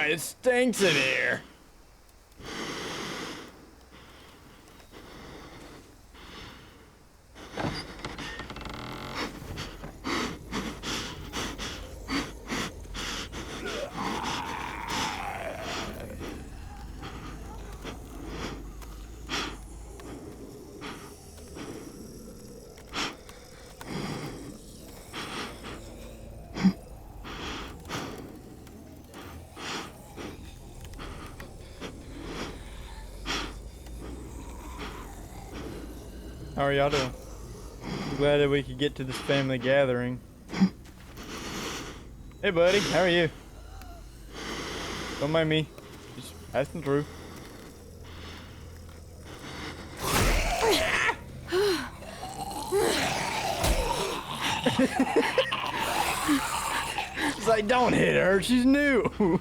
it stinks in here. How are y'all doing? I'm glad that we could get to this family gathering. Hey buddy, how are you? Don't mind me. Just passing through. It's like, don't hit her, she's new.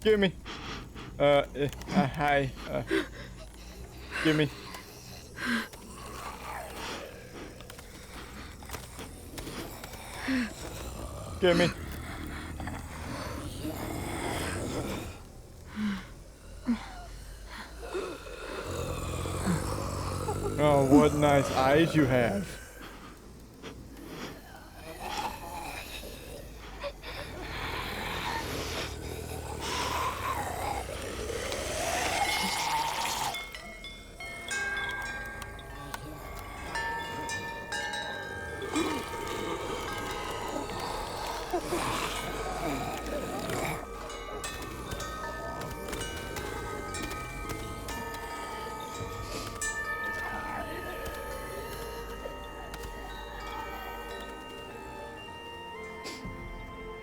Give me. Hi. Give me. Give me. Oh, what nice eyes you have.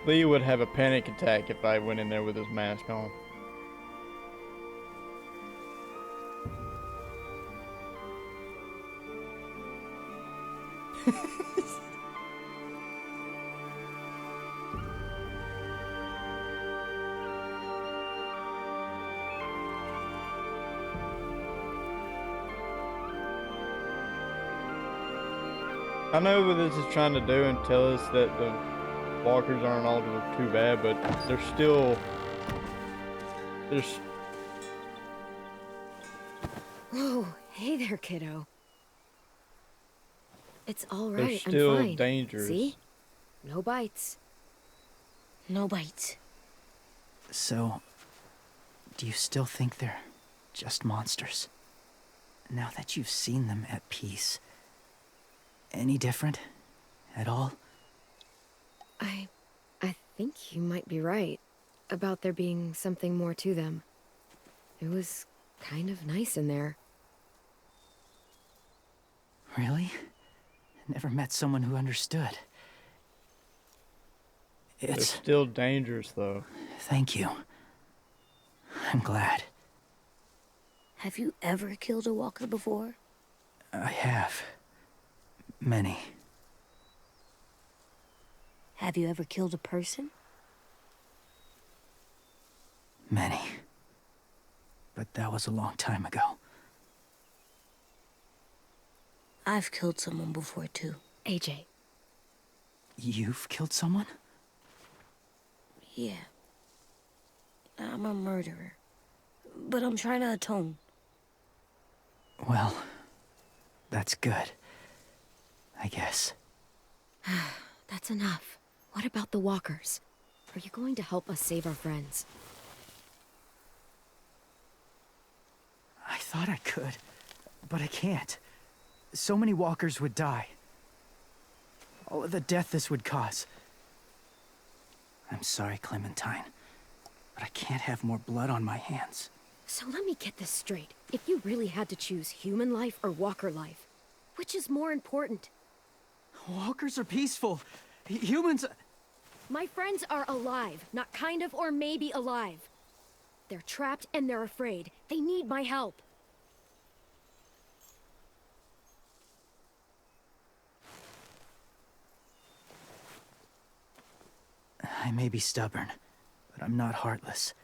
Lee would have a panic attack if I went in there with his mask on. I know what this is trying to do and tell us that the walkers aren't all too bad, but they're still... There's... Whoa, hey there, kiddo. It's all They're right, still I'm fine. dangerous. See? No bites. No bites. So, do you still think they're just monsters? Now that you've seen them at peace, any different at all? I think you might be right about there being something more to them. It was kind of nice in there. Really? Never met someone who understood. They're It's... still dangerous, though. Thank you. I'm glad. Have you ever killed a walker before? I have. Many. Have you ever killed a person? Many. But that was a long time ago. I've killed someone before, too. AJ. You've killed someone? Yeah. I'm a murderer. But I'm trying to atone. Well, that's good. I guess. That's enough. What about the walkers? Are you going to help us save our friends? I thought I could, but I can't. So many walkers would die. All of the death this would cause. I'm sorry, Clementine, but I can't have more blood on my hands. So let me get this straight. If you really had to choose human life or walker life, which is more important? Walkers are peaceful. Humans... My friends are alive, not kind of or maybe alive. They're trapped and they're afraid. They need my help. I may be stubborn, but I'm not heartless.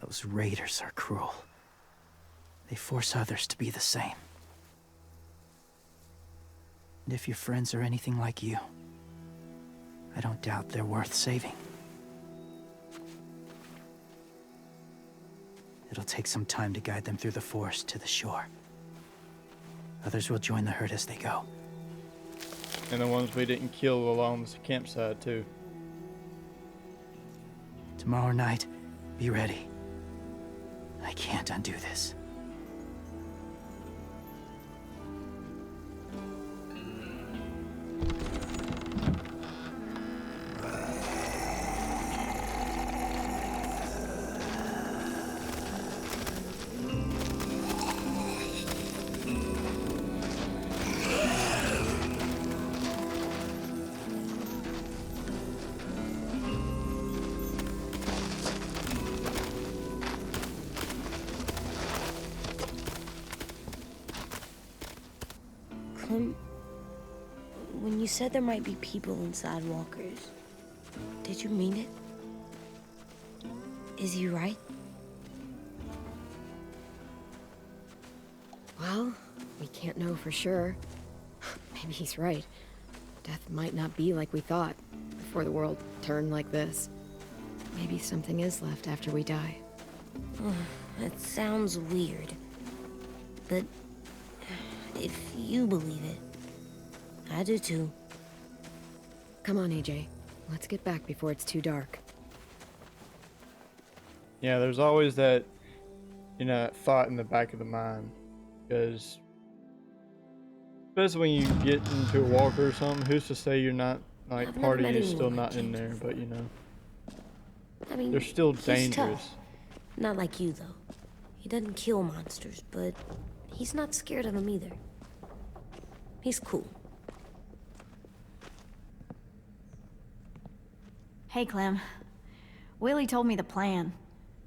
Those raiders are cruel. They force others to be the same. And if your friends are anything like you, I don't doubt they're worth saving. It'll take some time to guide them through the forest to the shore. Others will join the herd as they go. And the ones we didn't kill along the campsite, too. Tomorrow night, be ready. I can't undo this. Clem, when you said there might be people inside walkers, did you mean it? Is he right? Well, we can't know for sure. Maybe he's right. Death might not be like we thought before the world turned like this. Maybe something is left after we die. That sounds weird. But if you believe it, I do too. Come on, AJ. Let's get back before it's too dark. Yeah, there's always that, thought in the back of the mind. Because, especially when you get into a walker or something, who's to say you're not, like, I've never party met is anyone still like not in James there, before. but I mean, they're still he's dangerous. tough. Not like you, though. He doesn't kill monsters, but he's not scared of them either. He's cool. Hey, Clem. Willie told me the plan.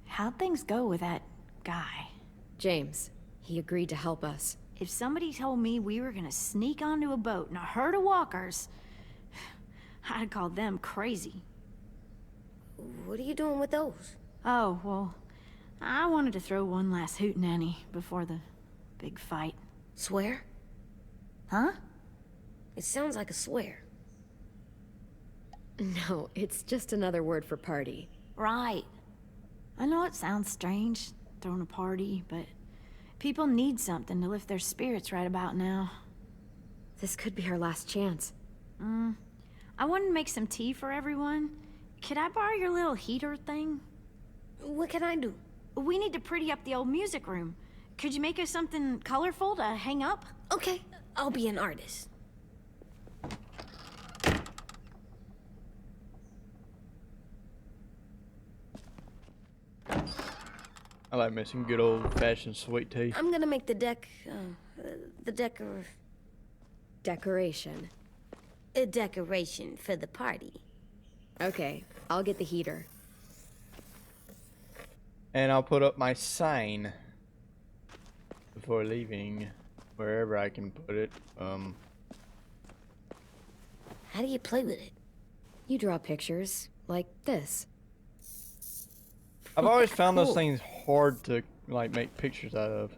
How'd things go with that guy? James, he agreed to help us. If somebody told me we were gonna sneak onto a boat in a herd of walkers, I'd call them crazy. What are you doing with those? Oh, well, I wanted to throw one last hootenanny before the big fight. Swear? Huh? It sounds like a swear. No, it's just another word for party. Right. I know it sounds strange, throwing a party, but people need something to lift their spirits right about now. This could be our last chance. I wanted to make some tea for everyone. Could I borrow your little heater thing? What can I do? We need to pretty up the old music room. Could you make us something colorful to hang up? Okay, I'll be an artist. I like me some good old-fashioned sweet tea. I'm gonna make the Decoration. a decoration for the party. Okay, I'll get the heater. And I'll put up my sign before leaving, wherever I can put it. How do you play with it? You draw pictures, like this. I've always found those Cool. things hard to, like, make pictures out of.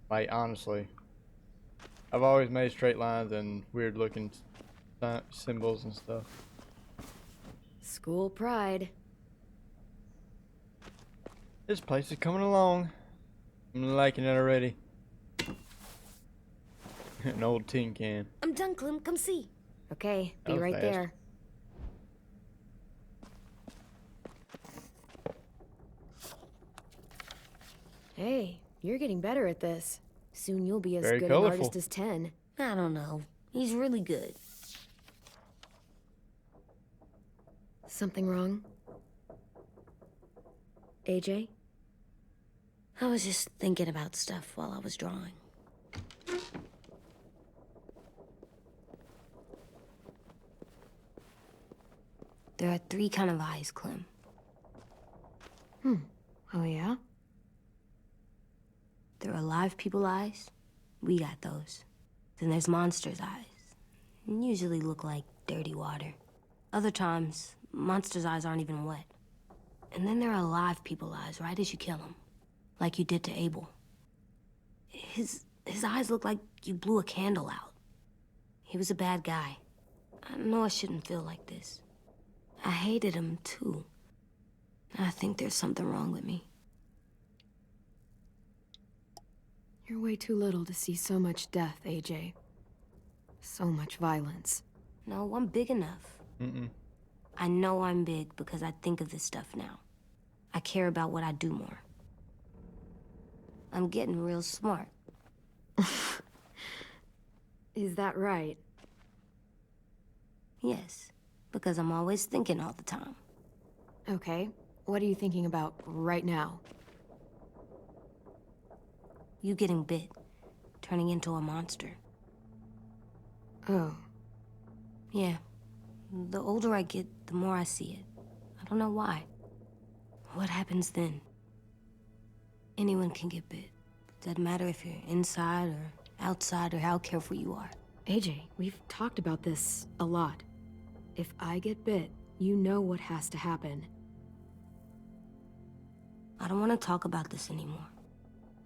Like, honestly. I've always made straight lines and weird-looking symbols and stuff. School pride. This place is coming along. I'm liking it already. An old tin can. I'm done, Clem. Come see. Okay, That be was right fast. there. Hey, you're getting better at this. Soon you'll be as Very good colorful. an artist as 10. I don't know. He's really good. Something wrong? AJ? I was just thinking about stuff while I was drawing. There are 3 kind of eyes, Clem. Oh yeah? There are alive people eyes. We got those. Then there's monsters' eyes. Usually look like dirty water. Other times, monsters' eyes aren't even wet. And then there are alive people eyes right as you kill them. Like you did to Abel. His eyes look like you blew a candle out. He was a bad guy. I know I shouldn't feel like this. I hated him, too. I think there's something wrong with me. You're way too little to see so much death, AJ. So much violence. No, I'm big enough. I know I'm big because I think of this stuff now. I care about what I do more. I'm getting real smart. Is that right? Yes, because I'm always thinking all the time. Okay. What are you thinking about right now? You getting bit, turning into a monster. Oh. Yeah. The older I get, the more I see it. I don't know why. What happens then? Anyone can get bit. Doesn't matter if you're inside or outside or how careful you are. AJ, we've talked about this a lot. If I get bit, you know what has to happen. I don't want to talk about this anymore.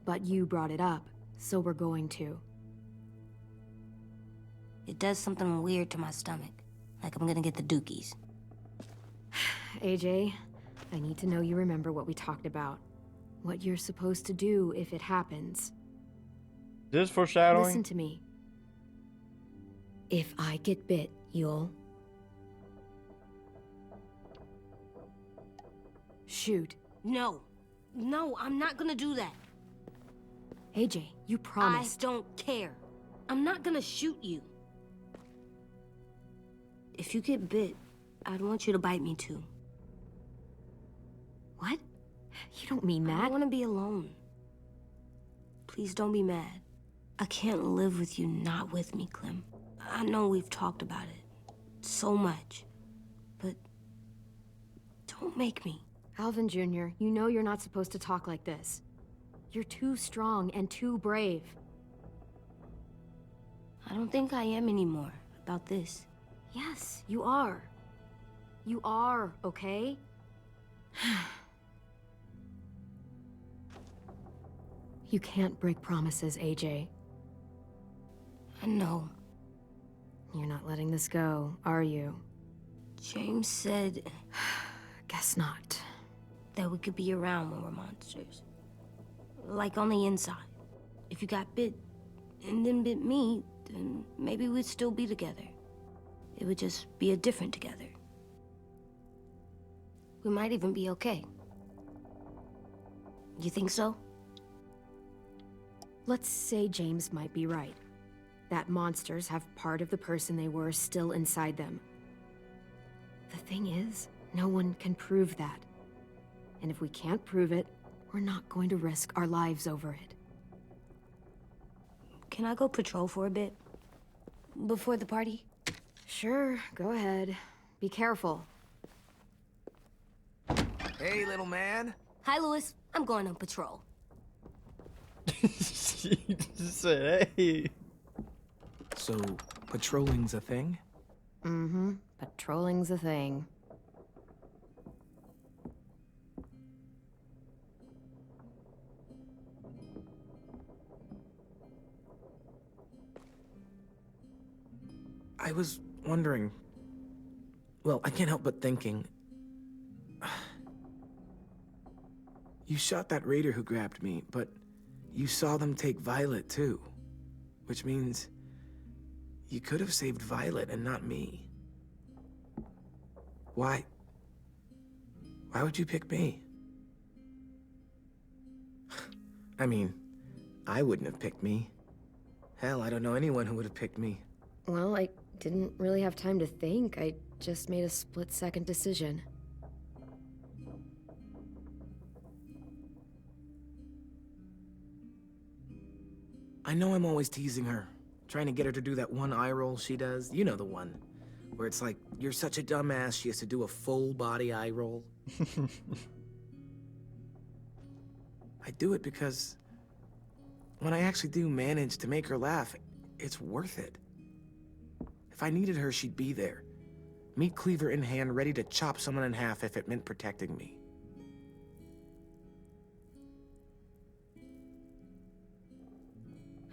But you brought it up, so we're going to. It does something weird to my stomach. Like I'm gonna get the dookies. AJ, I need to know you remember what we talked about. What you're supposed to do if it happens. Is this foreshadowing? Listen to me. If I get bit, you'll... shoot. No. No, I'm not gonna do that. AJ, you promised. I don't care. I'm not gonna shoot you. If you get bit, I'd want you to bite me too. What? You don't mean I that. don't want to be alone. Please don't be mad. I can't live with you not with me, Clem. I know we've talked about it so much, but don't make me. Alvin Jr., you know you're not supposed to talk like this. You're too strong and too brave. I don't think I am anymore about this. Yes, you are. You are, okay? You can't break promises, AJ. I know. You're not letting this go, are you? James said Guess not. that we could be around when we're monsters. Like on the inside. If you got bit and then bit me, then maybe we'd still be together. It would just be a different together. We might even be okay. You think so? Let's say James might be right. That monsters have part of the person they were still inside them. The thing is, no one can prove that. And if we can't prove it, we're not going to risk our lives over it. Can I go patrol for a bit? Before the party? Sure, go ahead. Be careful. Hey, little man. Hi, Louis. I'm going on patrol. She just said, hey. So, patrolling's a thing? Mm-hmm. Patrolling's a thing. I was wondering... Well, I can't help but thinking... You shot that raider who grabbed me, but you saw them take Violet too. Which means... you could have saved Violet and not me. Why? Why would you pick me? I mean, I wouldn't have picked me. Hell, I don't know anyone who would have picked me. Well, I didn't really have time to think. I just made a split-second decision. I know I'm always teasing her, trying to get her to do that one eye roll she does. You know the one, where it's like, you're such a dumbass, she has to do a full body eye roll. I do it because when I actually do manage to make her laugh, it's worth it. If I needed her, she'd be there. Meat cleaver in hand, ready to chop someone in half if it meant protecting me.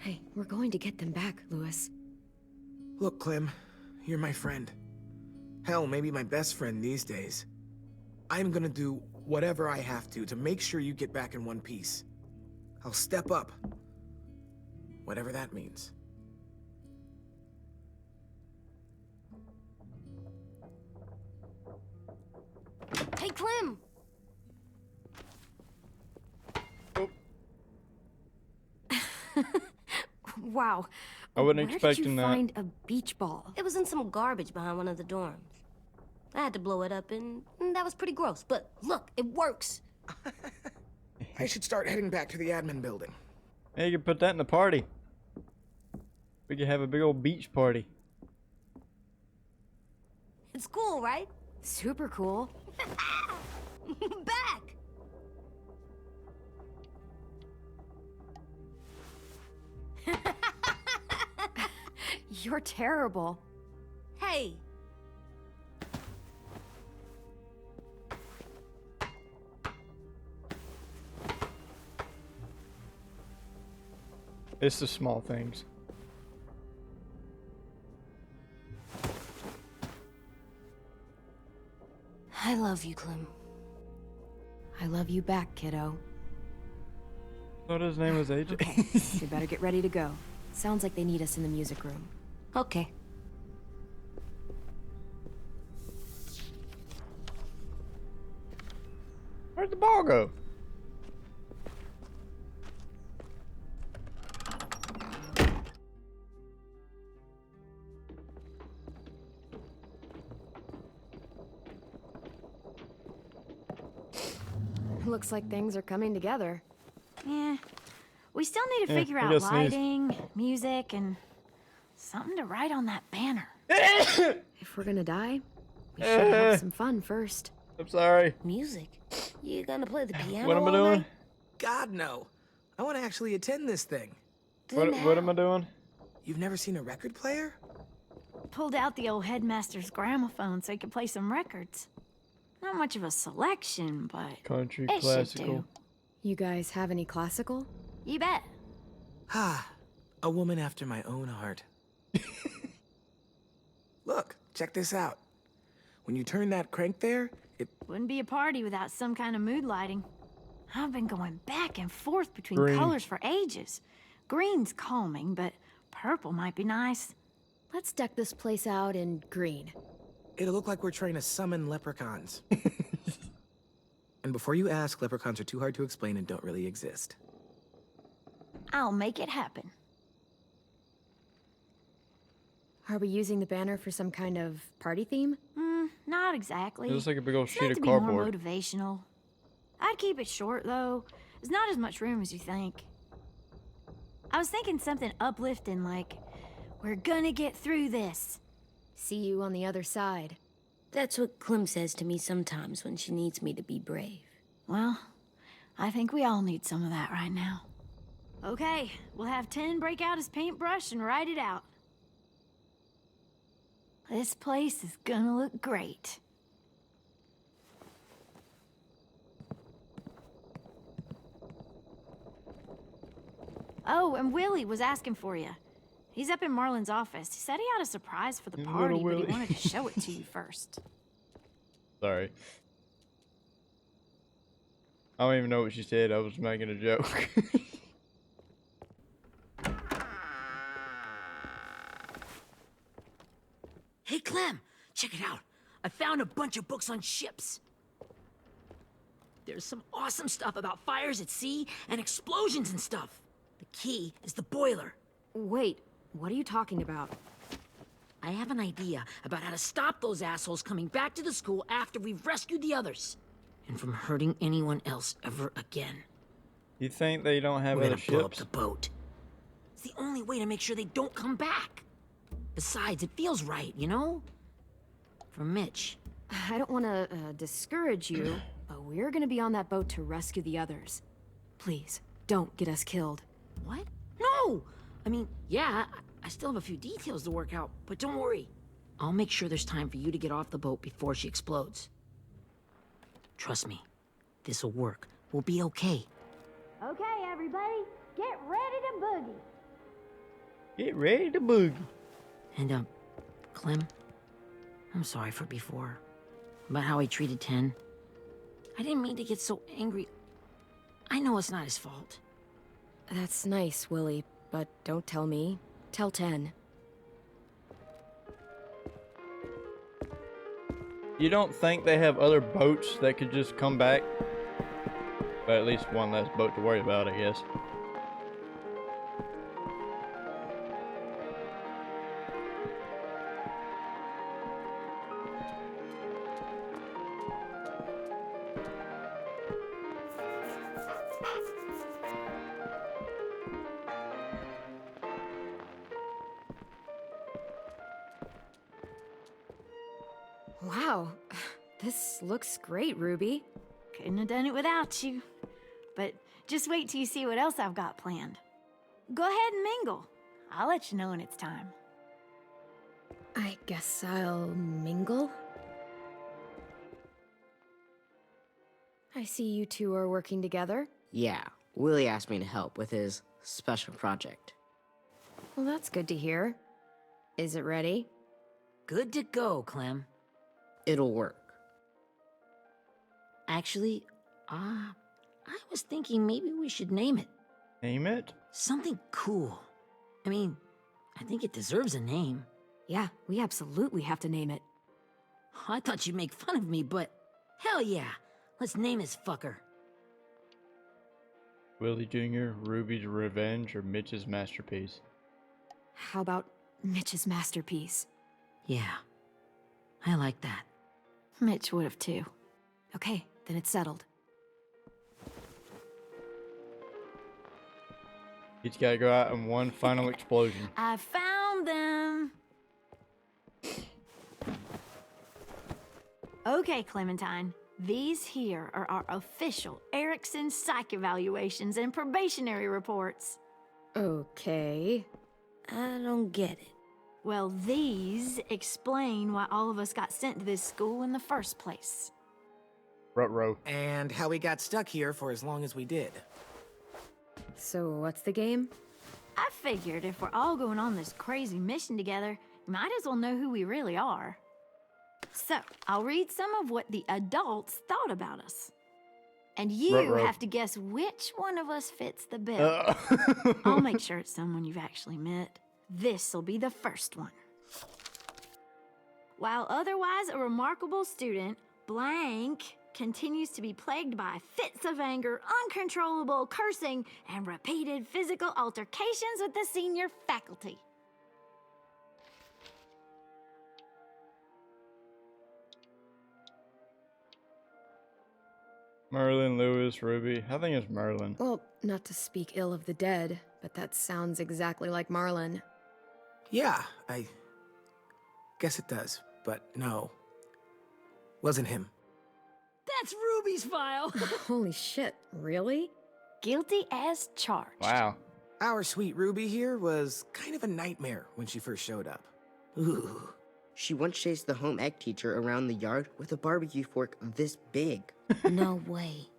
Hey, we're going to get them back, Lewis. Look, Clem, you're my friend. Hell, maybe my best friend these days. I'm gonna do whatever I have to make sure you get back in one piece. I'll step up. Whatever that means. Hey, Clem! Wow. I wasn't Where did expecting you that. find a beach ball? It was in some garbage behind one of the dorms. I had to blow it up, and that was pretty gross. But look, it works. I should start heading back to the admin building. Hey, you can put that in the party. We could have a big old beach party. It's cool, right? Super cool. Back! You're terrible. Hey! It's the small things. I love you, Clem. I love you back, kiddo. Thought his name was AJ. Okay, we better get ready to go. Sounds like they need us in the music room. Okay. Where'd the ball go? Looks like things are coming together. Yeah. We still need to Yeah, figure we out gotta sneeze. lighting, music, and something to write on that banner. If we're gonna die, we should have some fun first. I'm sorry. Music? You gonna play the piano What am I all doing? night? God, no. I want to actually attend this thing. What am I doing? You've never seen a record player? Pulled out the old headmaster's gramophone so he could play some records. Not much of a selection, but Country, it should classical. do. You guys have any classical? You bet. Ah, a woman after my own heart. Look, check this out. When you turn that crank there, it... Wouldn't be a party without some kind of mood lighting. I've been going back and forth between Green. colors for ages. Green's calming, but purple might be nice. Let's deck this place out in green. It'll look like we're trying to summon leprechauns. And before you ask, leprechauns are too hard to explain and don't really exist. I'll make it happen. Are we using the banner for some kind of party theme? Not exactly. It looks like a big old It's sheet meant of to be more cardboard. motivational. I'd keep it short, though. There's not as much room as you think. I was thinking something uplifting like, we're gonna get through this. See you on the other side. That's what Clem says to me sometimes when she needs me to be brave. Well, I think we all need some of that right now. Okay, we'll have 10 break out his paintbrush and write it out. This place is gonna look great. Oh, and Willie was asking for you. He's up in Marlin's office. He said he had a surprise for the Little party, but Willie. he wanted to show it to you first. Sorry. I don't even know what she said. I was making a joke. Hey, Clem, check it out. I found a bunch of books on ships. There's some awesome stuff about fires at sea and explosions and stuff. The key is the boiler. Wait, what are you talking about? I have an idea about how to stop those assholes coming back to the school after we've rescued the others. And from hurting anyone else ever again. You think they don't have We're other gonna blow up ships? the boat. It's the only way to make sure they don't come back. Besides, it feels right, you know? For Mitch. I don't want to discourage you, but we're gonna be on that boat to rescue the others. Please, don't get us killed. What? No! I mean, yeah, I still have a few details to work out, but don't worry. I'll make sure there's time for you to get off the boat before she explodes. Trust me, this'll work. We'll be okay. Okay, everybody, get ready to boogie. Get ready to boogie. And, Clem, I'm sorry for before. About how he treated Ten. I didn't mean to get so angry. I know it's not his fault. That's nice, Willie, but don't tell me. Tell 10. You don't think they have other boats that could just come back? But at least one less boat to worry about, I guess. Wow, this looks great, Ruby. Couldn't have done it without you. But just wait till you see what else I've got planned. Go ahead and mingle. I'll let you know when it's time. I guess I'll mingle? I see you two are working together. Yeah, Willie asked me to help with his special project. Well, that's good to hear. Is it ready? Good to go, Clem. It'll work. Actually, I was thinking maybe we should name it. Name it? Something cool. I mean, I think it deserves a name. Yeah, we absolutely have to name it. I thought you'd make fun of me, but hell yeah. Let's name this fucker. Willie Jr., Ruby's Revenge, or Mitch's Masterpiece? How about Mitch's Masterpiece? Yeah, I like that. Mitch would have too. Okay, then it's settled. Each gotta go out in one final explosion. I found them! Okay, Clementine. These here are our official Erickson psych evaluations and probationary reports. Okay. I don't get it. Well, these explain why all of us got sent to this school in the first place. Ruh-roh. And how we got stuck here for as long as we did. So what's the game? I figured if we're all going on this crazy mission together, you might as well know who we really are. So, I'll read some of what the adults thought about us. And you Ruh-roh. have to guess which one of us fits the bill. I'll make sure it's someone you've actually met. This'll be the first one. While otherwise a remarkable student, blank continues to be plagued by fits of anger, uncontrollable cursing, and repeated physical altercations with the senior faculty. Merlin, Lewis, Ruby. I think it's Merlin. Well, not to speak ill of the dead, but that sounds exactly like Marlin. Yeah, I guess it does, but no. Wasn't him. That's Ruby's file. Holy shit, really? Guilty as charged. Wow. Our sweet Ruby here was kind of a nightmare when she first showed up. Ooh. She once chased the home ec teacher around the yard with a barbecue fork this big. No way.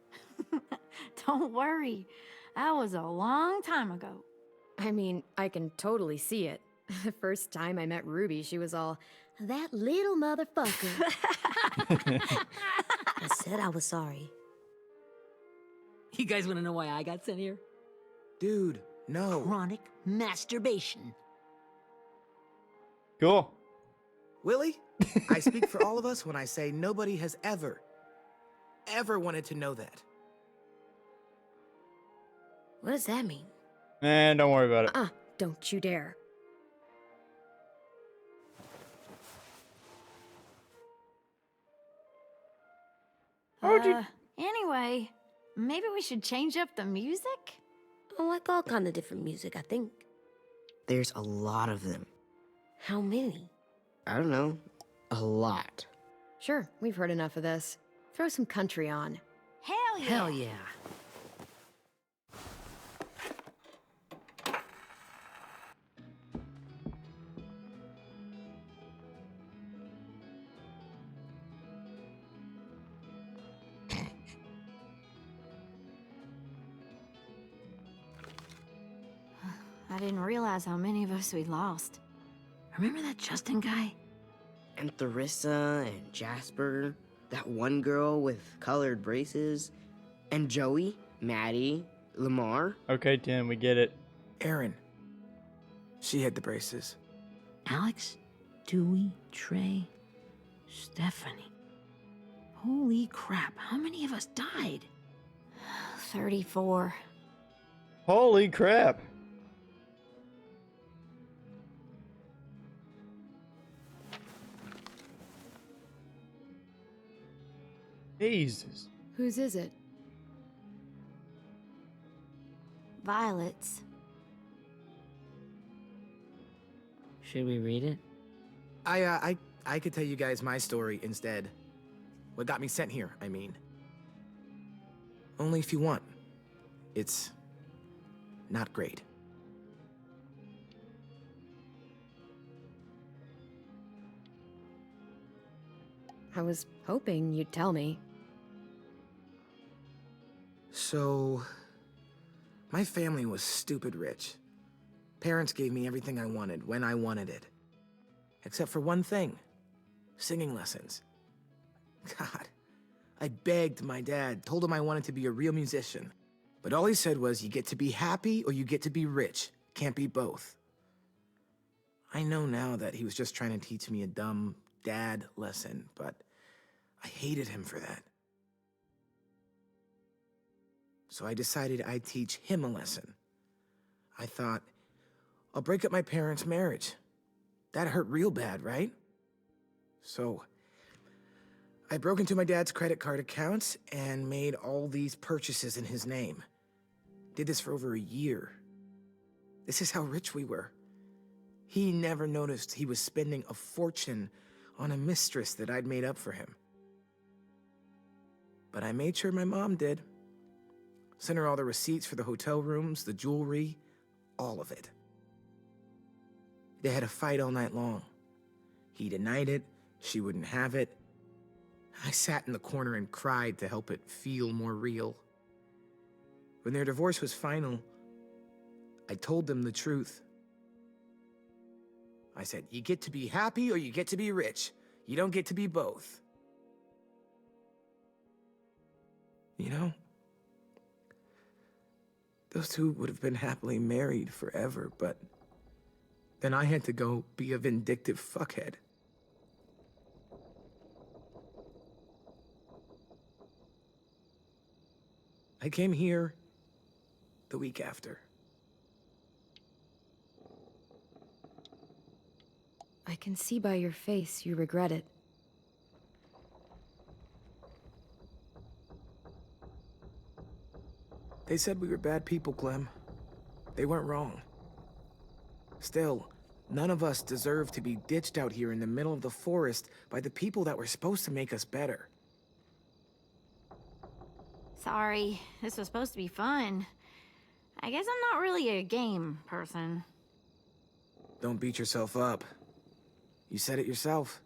Don't worry. That was a long time ago. I mean, I can totally see it. The first time I met Ruby, she was all, that little motherfucker. I said I was sorry. You guys want to know why I got sent here? Dude, no. Chronic masturbation. Cool. Willie, I speak for all of us when I say nobody has ever wanted to know that. What does that mean? Man, don't worry about it. Don't you dare. Anyway, maybe we should change up the music? I like all kind of different music, I think. There's a lot of them. How many? I don't know. A lot. Sure, we've heard enough of this. Throw some country on. Hell yeah! Hell yeah. I didn't realize how many of us we'd lost. Remember that Justin guy? And Theresa and Jasper, that one girl with colored braces, and Joey, Maddie, Lamar. Okay, Tim, we get it. Erin. She had the braces. Alex, Dewey, Trey, Stephanie. Holy crap, how many of us died? 34. Holy crap! Jesus. Whose is it? Violet's. Should we read it? I could tell you guys my story instead. What got me sent here, I mean. Only if you want. It's not great. I was hoping you'd tell me. So, my family was stupid rich. Parents gave me everything I wanted when I wanted it. Except for one thing. Singing lessons. God, I begged my dad, told him I wanted to be a real musician. But all he said was, you get to be happy or you get to be rich. Can't be both. I know now that he was just trying to teach me a dumb dad lesson, but I hated him for that. So I decided I'd teach him a lesson. I thought, I'll break up my parents' marriage. That hurt real bad, right? So I broke into my dad's credit card accounts and made all these purchases in his name. Did this for over a year. This is how rich we were. He never noticed he was spending a fortune on a mistress that I'd made up for him. But I made sure my mom did. Sent her all the receipts for the hotel rooms, the jewelry, all of it. They had a fight all night long. He denied it, she wouldn't have it. I sat in the corner and cried to help it feel more real. When their divorce was final, I told them the truth. I said, you get to be happy or you get to be rich. You don't get to be both. You know, those two would have been happily married forever, but then I had to go be a vindictive fuckhead. I came here the week after. I can see by your face you regret it. They said we were bad people, Clem. They weren't wrong. Still, none of us deserve to be ditched out here in the middle of the forest by the people that were supposed to make us better. Sorry, this was supposed to be fun. I guess I'm not really a game person. Don't beat yourself up. You said it yourself.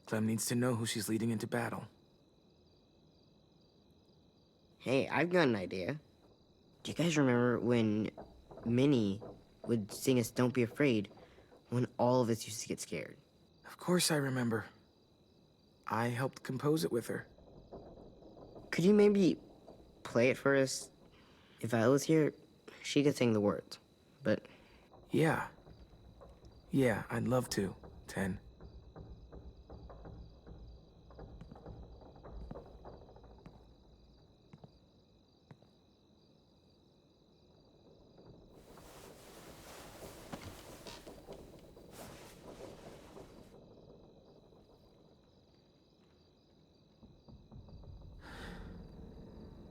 Clem needs to know who she's leading into battle. Hey, I've got an idea. Do you guys remember when Minnie would sing us Don't Be Afraid when all of us used to get scared? Of course I remember. I helped compose it with her. Could you maybe play it for us? If Violet was here, she could sing the words, but... Yeah. Yeah, I'd love to, Ten.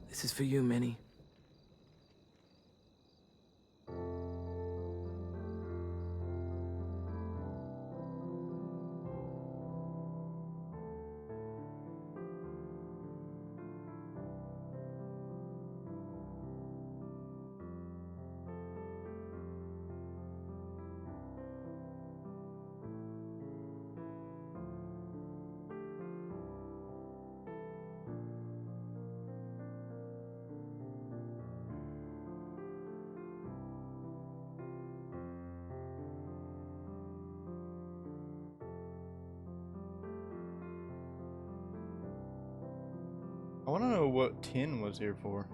This is for you, Minnie. what 10 was here for.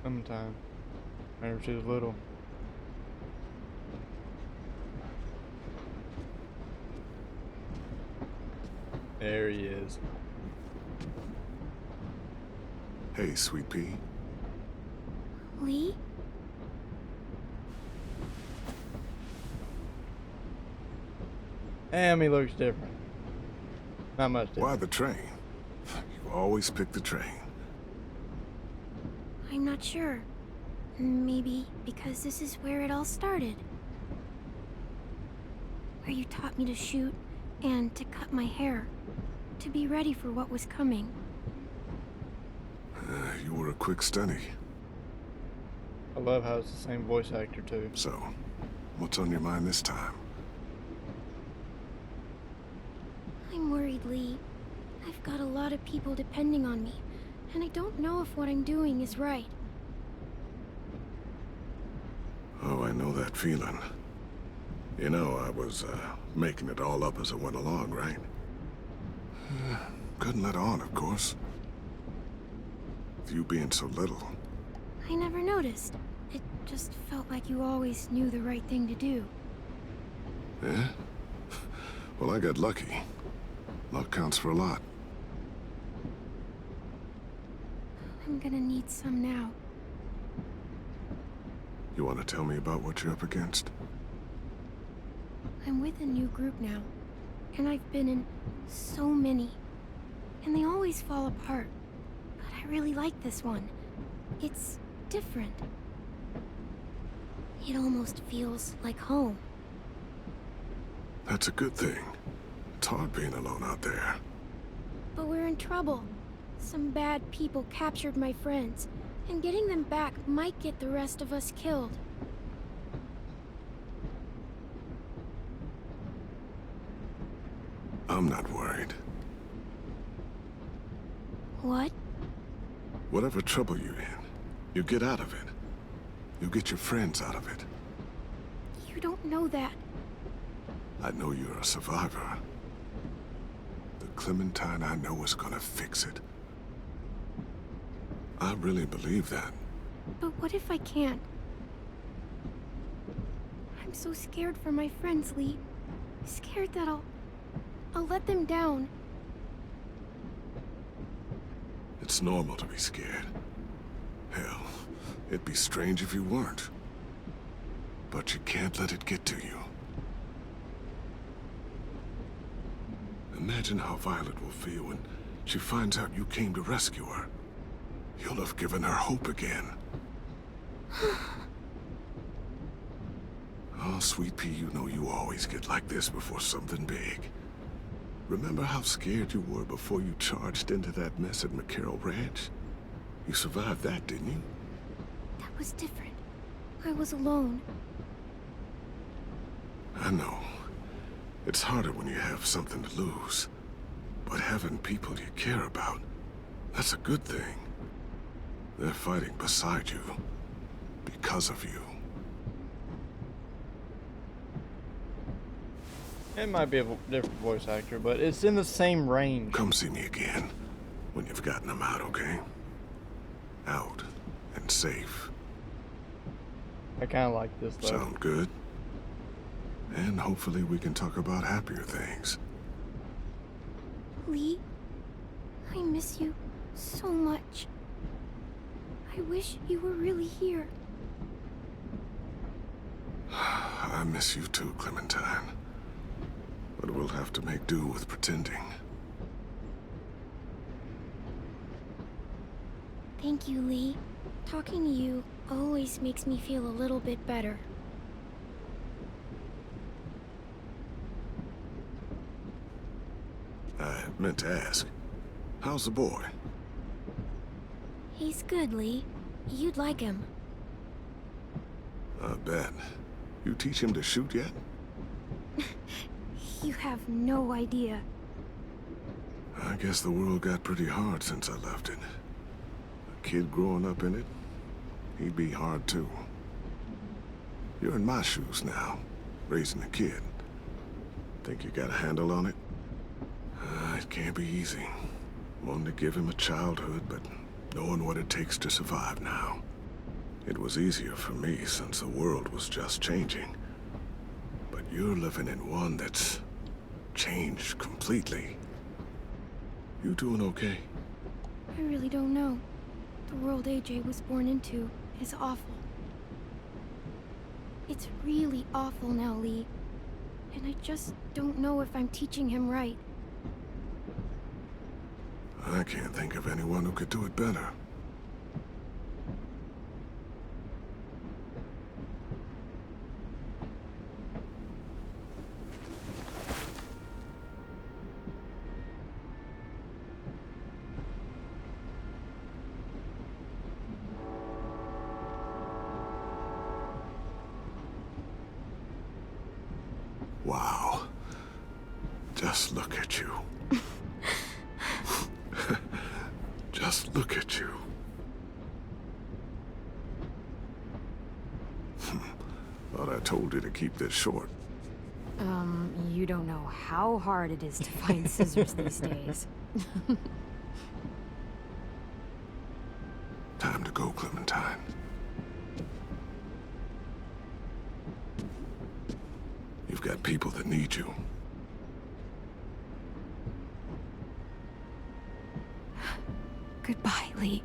Sometime. Whenever she was little. There he is. Hey, Sweet Pea. Lee? Damn, he looks different. Not much different. Why the train? You always pick the train. I'm not sure. Maybe because this is where it all started. Where you taught me to shoot and to cut my hair. To be ready for what was coming. You were a quick study. I love how it's the same voice actor too. So, what's on your mind this time? I'm worried, Lee. I've got a lot of people depending on me, and I don't know if what I'm doing is right. Oh, I know that feeling. You know, I was, making it all up as I went along, right? Couldn't let on, of course. With you being so little. I never noticed. It just felt like you always knew the right thing to do. Yeah? Well, I got lucky. Luck counts for a lot. I'm gonna need some now. You want to tell me about what you're up against? I'm with a new group now, and I've been in so many, and they always fall apart. But I really like this one. It's different. It almost feels like home. That's a good thing. It's hard being alone out there. But we're in trouble. Some bad people captured my friends, and getting them back might get the rest of us killed. I'm not worried. What? Whatever trouble you're in, you get out of it. You get your friends out of it. You don't know that. I know you're a survivor. The Clementine I know is gonna fix it. I really believe that. But what if I can't? I'm so scared for my friends, Lee. Scared that I'll let them down. It's normal to be scared. Hell, it'd be strange if you weren't. But you can't let it get to you. Imagine how Violet will feel when she finds out you came to rescue her. You'll have given her hope again. Oh, Sweet Pea, you know you always get like this before something big. Remember how scared you were before you charged into that mess at McCarroll Ranch? You survived that, didn't you? That was different. I was alone. I know. It's harder when you have something to lose. But having people you care about, that's a good thing. They're fighting beside you. Because of you. It might be a different voice actor, but it's in the same range. Come see me again when you've gotten them out, okay? Out and safe. I kind of like this though. Sound good? And hopefully we can talk about happier things. Lee, I miss you so much. I wish you were really here. I miss you too, Clementine. But we'll have to make do with pretending. Thank you, Lee. Talking to you always makes me feel a little bit better. I meant to ask, how's the boy? He's good, Lee. You'd like him. I bet. You teach him to shoot yet? You have no idea. I guess the world got pretty hard since I left it. A kid growing up in it, he'd be hard too. You're in my shoes now, raising a kid. Think you got a handle on it? It can't be easy. Wanting to give him a childhood, but knowing what it takes to survive now. It was easier for me since the world was just changing. But you're living in one that's changed completely. You doing okay? I really don't know. The world AJ was born into is awful. It's really awful now, Lee. And I just don't know if I'm teaching him right. I can't think of anyone who could do it better. Wow. Just look at you. Just look at you. Thought I told you to keep this short. You don't know how hard it is to find scissors these days. Time to go, Clementine. You've got people that need you. Goodbye, Lee.